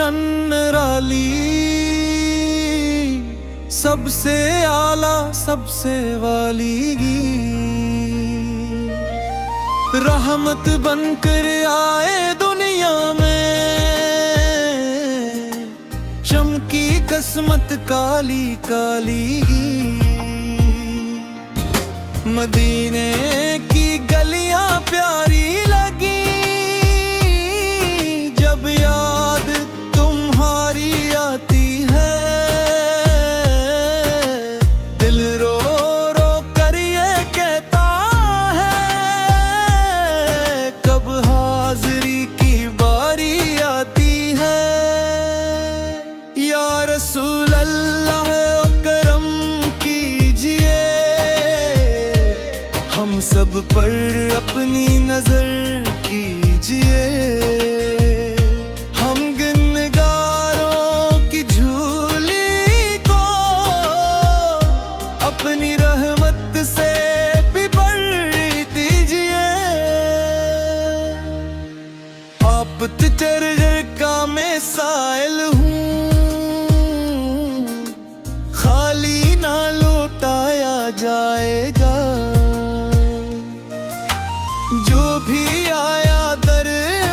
रोशन निराली, सबसे आला सबसे वाली रहमत बनकर आए दुनिया में, चमकी किस्मत काली काली। मदीने की गलियां प्यारी लगी, जब याद तुम्हारी आती है, दिल रो रो कर ये कहता है, कब हाज़री की बारी आती है। या रसूल अल्लाह करम कीजिए, हम सब पर अपनी नजर कीजिए। हम गुनहगारों की झोली को अपनी रहमत से भी भर दीजिए। आप तिजर का मैं साइल हूँ, खाली ना लौटाया जाएगा। जो भी आया दर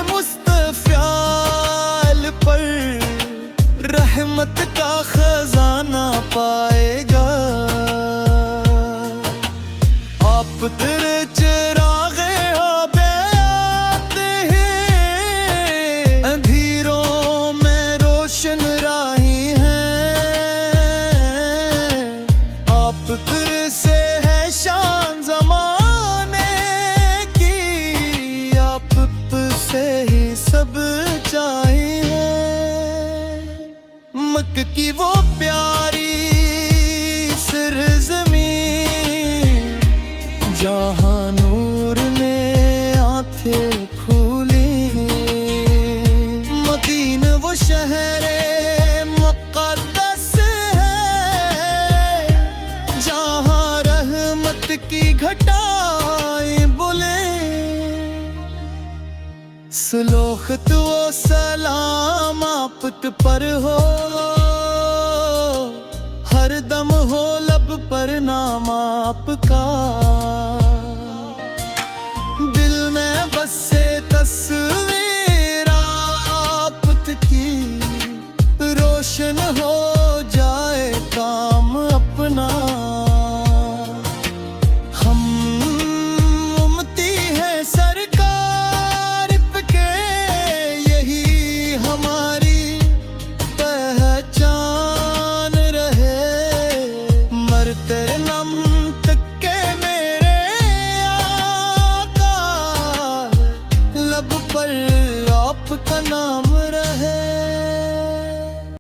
मुस्तफ़ाल पर, रहमत का खजाना पाएगा। आप तेरे चिरागे आते हैं, अंधेरों में रोशन राही हैं। आप तेरे से है शान ज़माने की, आप से ही सब चाहिए। मक्के की वो प्यारी सरज़मीं, जहाँ नूर ने आंखें खोली। मदीना वो शहरे मुक़द्दस है, जहाँ रहमत की घटाएं बोले। सलोखत वो सलाम आप पर हो, हर दम हो लब पर नाम आपका। दिल में बसे तस्वीर आप की, रोशन हो जाए काम अपना। हम उम्मती हैं सरकार के, यही हमारी पहचान रहे। मरते नम तक के मेरे आका, लब पर आपका नाम